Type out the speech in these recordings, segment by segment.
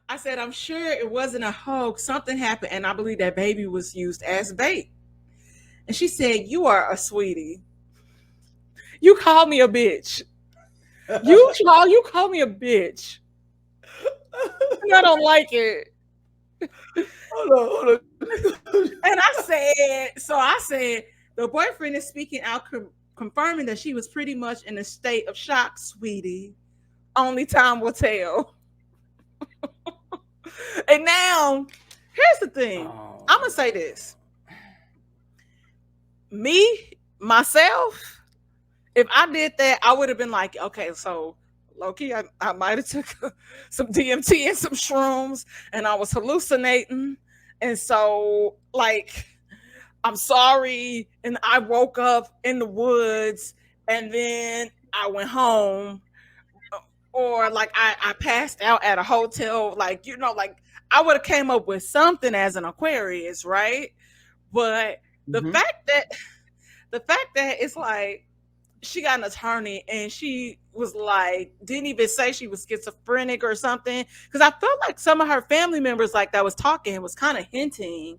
I said, I'm sure it wasn't a hoax. Something happened, and I believe that baby was used as bait. And she said, "You are a sweetie. You call me a bitch. You call me a bitch. And I don't like it." Hold on. And I said, the boyfriend is speaking out, confirming that she was pretty much in a state of shock, sweetie. Only time will tell. And now, here's the thing. Oh I'm my gonna say this. Me, myself, if I did that, I would have been like, okay, so Loki, I might have took some DMT and some shrooms, and I was hallucinating, and so like, I'm sorry, and I woke up in the woods, and then I went home, or like I passed out at a hotel, like like I would have came up with something as an Aquarius, right? But the god. fact that the fact that it's like she got an attorney and she was like didn't even say she was schizophrenic or something, because I felt like some of her family members like that was talking was kind of hinting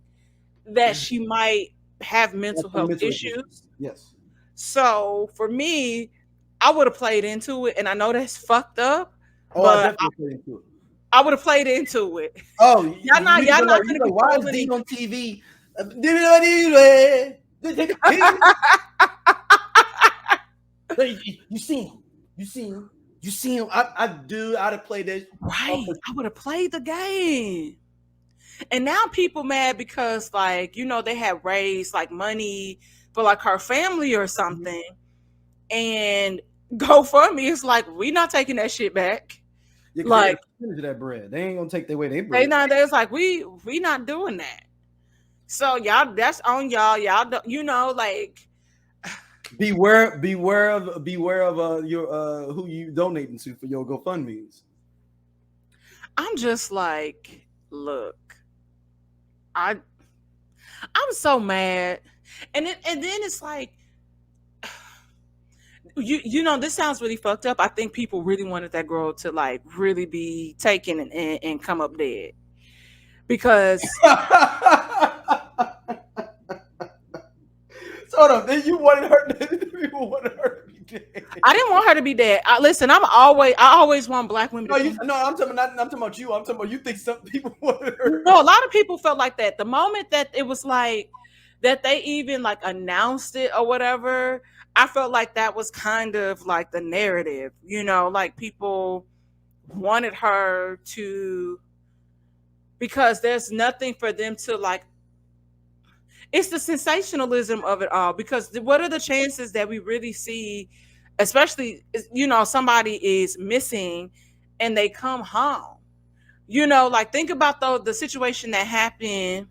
that she might have mental That's some health mental issues. issues. Yes. So for me, I would have played into it, and I know that's fucked up, Oh, I but definitely played into it. I would have played into it. Oh, Y'all you know, not you gonna know, why is control D any. on TV? You seen him. You seen him. You seen him. I'd have played this. Right, I would have played the game. And now people mad because like they had raised like money for like her family or something, and GoFundMe is like, we not taking that shit back. Yeah, because they got a Like percentage of that bread. They ain't gonna take their way their they bread. not they was like, we not doing that. So y'all, that's on y'all. Y'all don't, like Beware of your who you donating to for your GoFundMe's. I'm just like, look, I I'm so mad. And then it's like, this sounds really fucked up. I think people really wanted that girl to like really be taken and come up dead, because So hold on, then you wanted her. People wanted her to be dead. I didn't want her to be dead. Listen, I always want black women to No, come. no, I'm talking about you. I'm talking about you think some people wanted her. No, a lot of people felt like that. The moment that it was like that they even like announced it or whatever, I felt like that was kind of like the narrative, like people wanted her to, because there's nothing for them to like. It's the sensationalism of it all, because what are the chances that we really see, especially somebody is missing and they come home, like think about the situation that happened,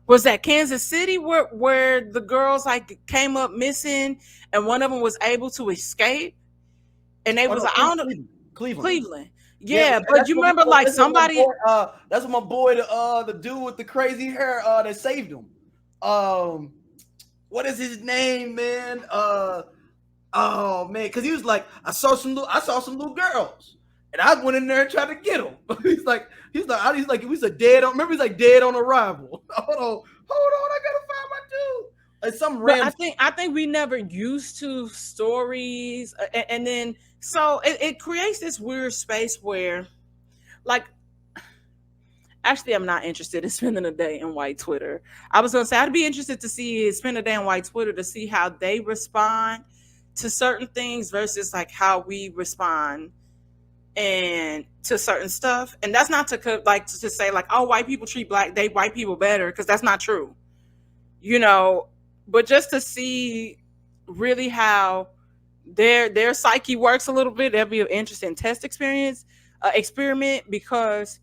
was that Kansas City, where the girls like came up missing and one of them was able to escape, and they Oh was no, like, I don't know. Cleveland. Cleveland. Yeah, Yeah, but you remember like somebody. that's what my boy, the dude with the crazy hair, that saved him. Um, what is his name, man? Oh man, because he was like, I saw some little girls, and I went in there and tried to get them. he's like, it was a dead on. Remember, he's like dead on arrival. Hold on, I gotta find my dude. Like some But random. I think we never used to stories, and then so it creates this weird space where, like, actually, I'm not interested in spending a day in white Twitter. I was gonna say I'd be interested to spend a day in white Twitter to see how they respond to certain things versus like how we respond and to certain stuff. And that's not to say like, oh, white people treat white people better, because that's not true, you know. But just to see really how their psyche works a little bit, that'd be an interesting test experiment, because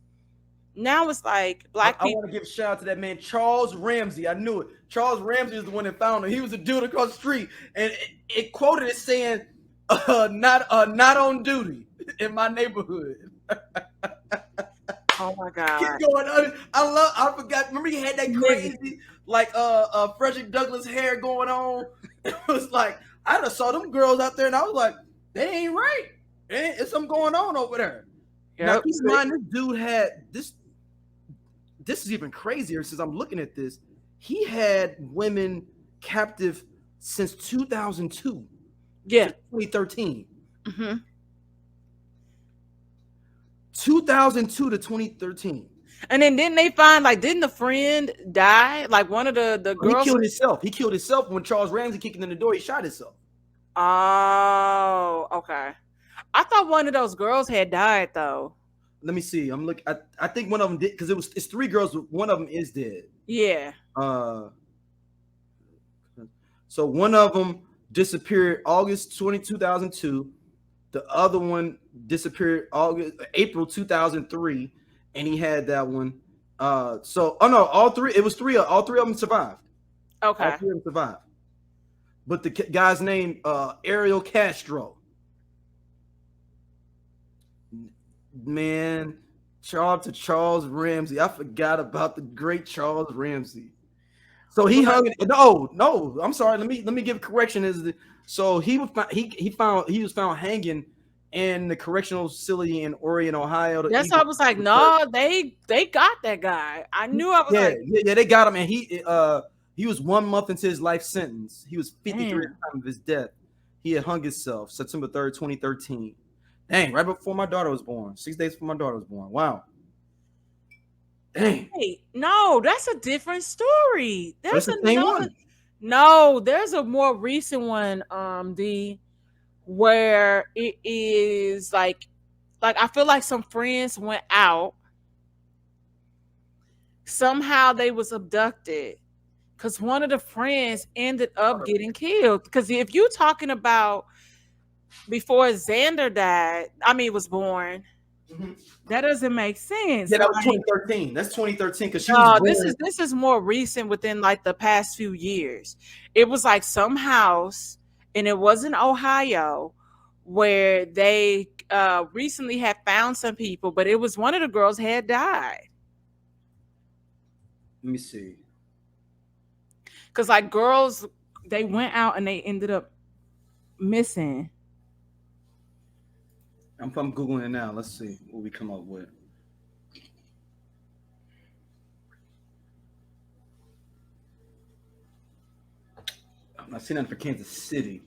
now it's like black I want people. to give a shout out to that man, Charles Ramsey. I knew it. Charles Ramsey is the one that found him. He was a dude across the street, and it quoted it saying, not on duty in my neighborhood." Oh my Keep god. going. I forgot. Remember, he had that crazy like Frederick Douglass hair going on. It was like I just saw them girls out there, and I was like, they ain't right. It's something going on over there. Now Yep. keep in mind, this dude had this. This is even crazier since I'm looking at this. He had women captive since 2002 to Yeah. 2013. Hmm. 2002 to 2013. And then didn't they find like didn't the friend die? Like one of the He girls. killed himself. He killed himself when Charles Ramsey kicked him in the door. He shot himself. Oh, okay. I thought one of those girls had died though. Let me see. I'm looking. I think one of them did because it's three girls. But one of them is dead. Yeah. Uh, so one of them disappeared August 2002. The other one disappeared April 2003, and he had that one. So oh no, all three. It was three. All three of them survived. All Okay. three of them survived. But the guy's name Ariel Castro. Man, Charles Ramsey. I forgot about the great Charles Ramsey. So he hung it. No, I'm sorry. Let me give a correction. So he was found hanging in the correctional facility in Orion, Ohio. That's why I was like, no, they got that guy. I knew I was like, yeah, they got him, and he was 1 month into his life sentence. He was 53 at the time of his death. He had hung himself September 3rd, 2013. Dang, right before my daughter was born. 6 days before my daughter was born. Wow. Dang. hey, no, that's a different story. There's That's the same another. one. No, there's a more recent one, where it is like I feel like some friends went out. Somehow they was abducted because one of the friends ended up getting killed. Because if you're talking about before Xander died, was born, that doesn't make sense. Yeah, that was 2013. That's 2013 because she was born. This is more recent within like the past few years. It was like some house, and it was in Ohio, where they recently had found some people, but it was one of the girls had died. Let me see. Because like girls, they went out and they ended up missing. I'm Googling it now. Let's see what we come up with. I'm not seeing that for Kansas City.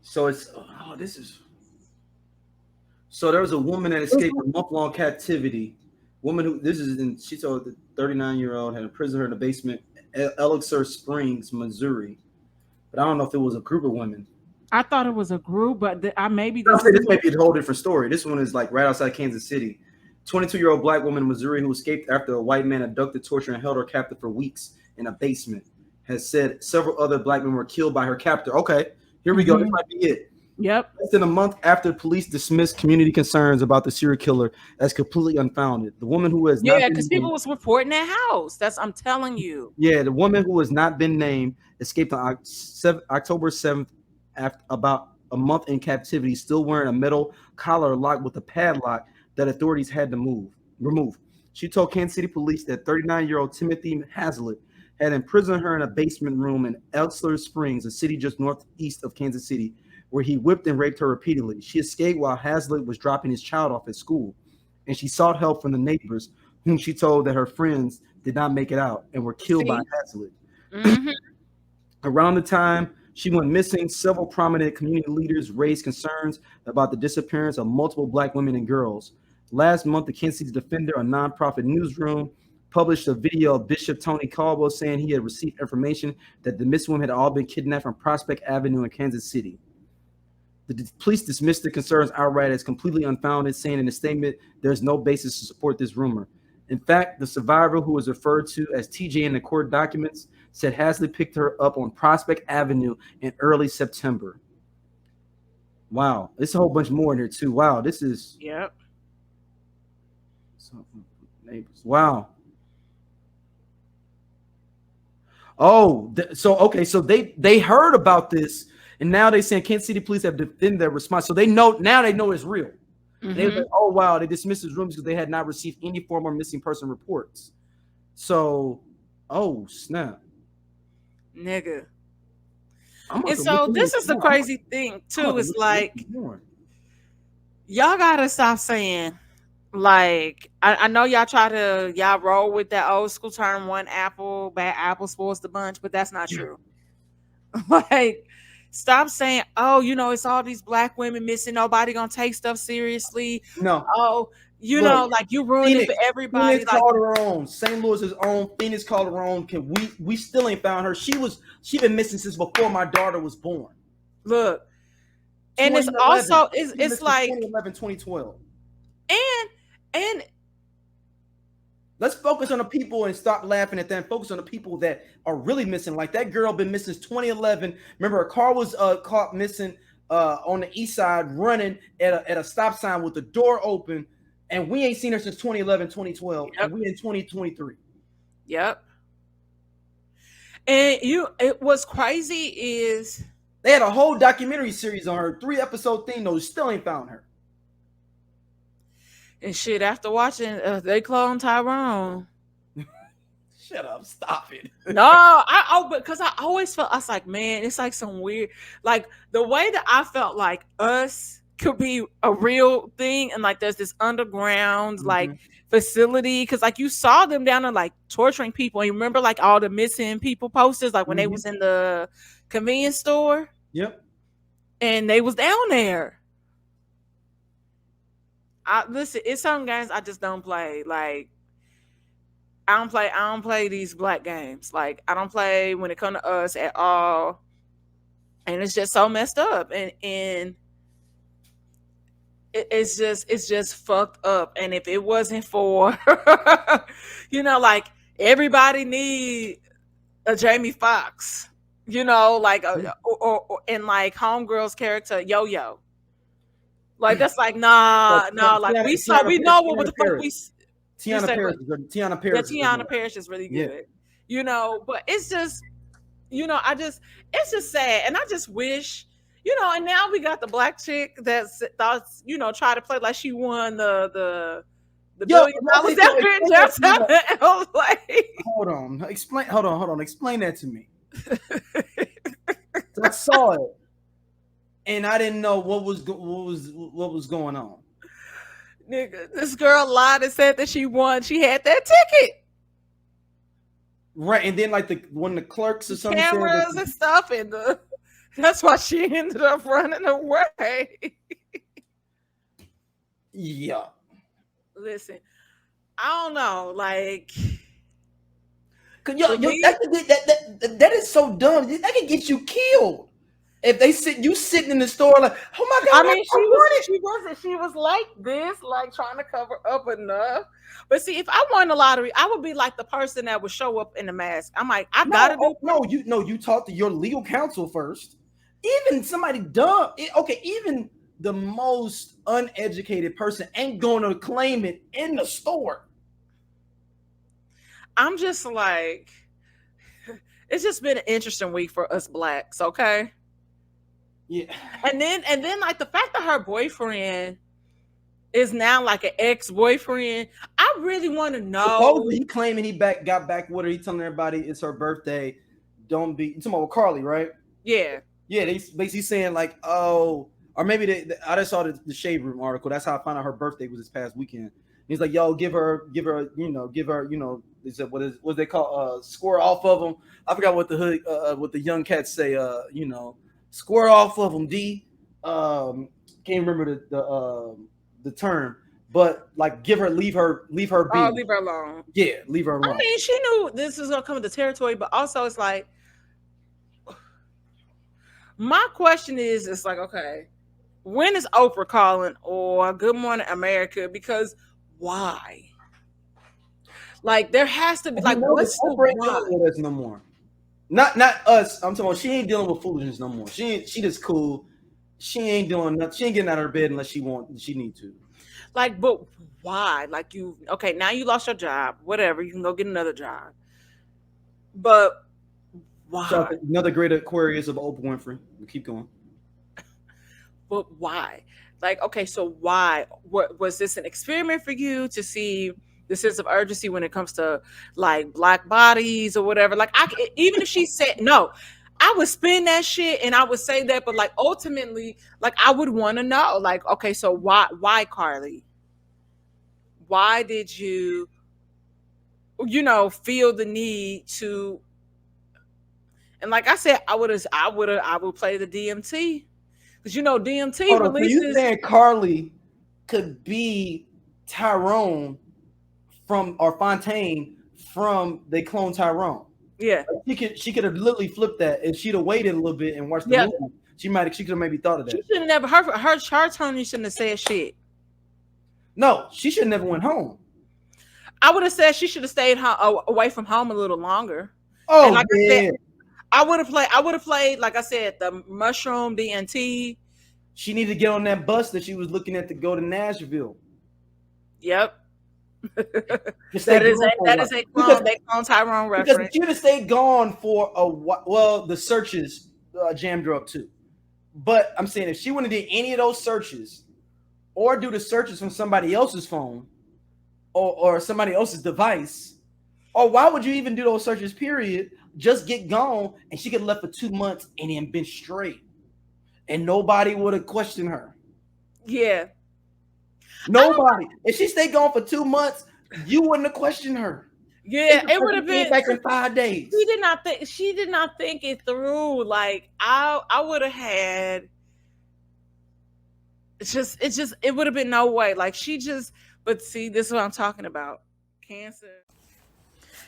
So so there was a woman that escaped a month-long captivity. Woman who she told the 39-year-old had imprisoned her in the basement Elixir Springs, Missouri. But I don't know if it was a group of women. I thought it was a group, but this may be a whole different story. This one is like right outside Kansas City. 22-year-old black woman in Missouri who escaped after a white man abducted, tortured, and held her captive for weeks in a basement has said several other black men were killed by her captor. Okay, here we go. This might be it. Yep. Less than a month after police dismissed community concerns about the serial killer as completely unfounded, the woman who has because people was reporting that house. I'm telling you. Yeah, the woman who has not been named escaped on October 7th after about a month in captivity, still wearing a metal collar lock with a padlock that authorities had to remove. She told Kansas City police that 39-year-old Timothy Hazlitt had imprisoned her in a basement room in Elixir Springs, a city just northeast of Kansas City, where he whipped and raped her repeatedly. She escaped while Hazlitt was dropping his child off at school, and she sought help from the neighbors, whom she told that her friends did not make it out and were killed by Hazlitt. Mm-hmm. Around the time she went missing, several prominent community leaders raised concerns about the disappearance of multiple black women and girls. Last month, the Kansas City Defender, a nonprofit newsroom, published a video of Bishop Tony Caldwell saying he had received information that the missing women had all been kidnapped from Prospect Avenue in Kansas City. The police dismissed the concerns outright as completely unfounded, saying in a statement, there's no basis to support this rumor. In fact, the survivor, who was referred to as TJ in the court documents, said Hazlitt picked her up on Prospect Avenue in early September. Wow. There's a whole bunch more in here, too. Wow. This is... Yep. Wow. Oh, so they heard about this, and now they saying Kansas City police have defended their response. So they know it's real. Mm-hmm. They were like, oh wow, they dismissed his rooms because they had not received any formal missing person reports. So, oh snap, nigga. I'm about And to look so into this this is the more. crazy thing I'm about too. to Is look like into this more. y'all gotta stop saying like I know y'all roll with that old school term one apple, bad apple spoils the bunch, but that's not true. Like stop saying, oh, it's all these black women missing, nobody gonna take stuff seriously. No, Oh, look, like you ruined it for Phoenix. everybody. Phoenix Like, called her own. St. Louis's own. Phoenix called her own. Can we still ain't found her. She been missing since before my daughter was born. look, and it's 2011. also She been it's missing like 2011, 2012. and and Let's focus on the people and stop laughing at them. Focus on the people that are really missing. Like that girl been missing since 2011. Remember, her car was caught missing on the east side, running at a stop sign with the door open, and we ain't seen her since 2011, 2012, and yep, we in 2023. yep. And it was crazy is They had a whole documentary series on her, 3-episode thing. Though, still ain't found her. and shit after watching they clone Tyrone. Shut up! Stop it. No, because I always felt I was like, man, it's like some weird, like the way that I felt like us could be a real thing, and like there's this underground like facility, because like you saw them down there like torturing people. And you remember like all the missing people posters, like when they was in the convenience store, Yep. and they was down there. Listen, it's some games I just don't play. Like I don't play these black games. Like I don't play when it comes to us at all. And it's just so messed up. And it's just fucked up. And if it wasn't for like everybody need a Jamie Foxx, like or and like Homegirl's character Yo-Yo. Like that's like nah, like we know what the fuck we Tiana Paris. Tiana Paris. Yeah, Tiana Paris is really good. But it's just, it's just sad. And I just wish, and now we got the black chick that's thoughts, try to play like she won the $1 billion down here in downtown. I was like, hold on, explain that to me. I saw it, and I didn't know what was going on. Nigga, this girl lied and said that she won. She had that ticket. Right, and then like when the clerks or something cameras and stuff, and that's why she ended up running away. Yeah. Listen, I don't know, like, that is so dumb. That can get you killed. If they sitting in the store like, oh my god! I mean, she was like this, like trying to cover up enough. But see, if I won the lottery, I would be like the person that would show up in the mask. I'm like, you talk to your legal counsel first. Even somebody dumb, even the most uneducated person ain't going to claim it in the store. I'm just like, it's just been an interesting week for us blacks, okay? Yeah. And then like the fact that her boyfriend is now like an ex-boyfriend, I really want to know. Supposedly he claiming he got back with her. He telling everybody it's her birthday. Don't be. You talking about Carlee, right? Yeah. Yeah, they basically saying like, oh, or maybe I just saw the Shade Room article. That's how I found out her birthday was this past weekend. He's like, yo, give her, they said, what they call, square off of them. I forgot what what the young cats say, square off of them, D. Can't remember the term, but like leave her be. Oh, leave her alone. Yeah, leave her alone. I mean, she knew this was gonna come with the territory, but also it's like, my question is, it's like, okay, when is Oprah calling or Good Morning America? Because why? Like there has to be like, what's Oprah ain't dealing with us no more. Not us. I'm talking about she ain't dealing with foolishness no more. She just cool. She ain't doing nothing. She ain't getting out of her bed unless she need to. Like, but why? Like now you lost your job. Whatever, you can go get another job. But why? Another great Aquarius of Oprah Winfrey. We keep going. But why? Like, okay, so why? What was this an experiment for you to see the sense of urgency when it comes to like black bodies or whatever? Like, even if she said no, I I would spin that shit and I would say that, but like ultimately, like I would want to know, like, okay, so why Carlee? Why did you, feel the need to? And like I said, I would play the DMT because DMT Hold on. So you releases. saying Carlee could be Tyrone or Fontaine from They Clone Tyrone? Yeah. She could have literally flipped that if she'd have waited a little bit and watched the Yeah. movie. She could have maybe thought of She that. should have never her Tony shouldn't have said shit. No, she should have never went home. I would have said she should have stayed away from home a little longer. Oh, and like yeah. I said, I would have played, like I said, the mushroom DNT. She needed to get on that bus that she was looking at to go to Nashville. Yep. Just That stay is gone for a while. a clone. They clone Tyrone Because reference. if she'd have stayed gone for a while, well, the searches jammed her up too. But I'm saying if she wouldn't have did any of those searches or do the searches from somebody else's phone or somebody else's device, or why would you even do those searches, period? Just get gone, and she could have left for 2 months and then been straight. And nobody would have questioned her. Yeah. Nobody. If she stayed gone for 2 months, you wouldn't have questioned her. Yeah, it would have been back in 5 days. She did not think it through. Like I would have had. It would have been no way. Like but see, this is what I'm talking about. Cancer.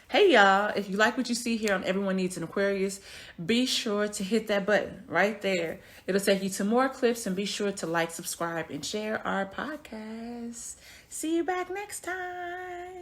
Hey y'all, if you like what you see here on Everyone Needs an Aquarius, be sure to hit that button right there. It'll take you to more clips, and be sure to like, subscribe, and share our podcast. See you back next time.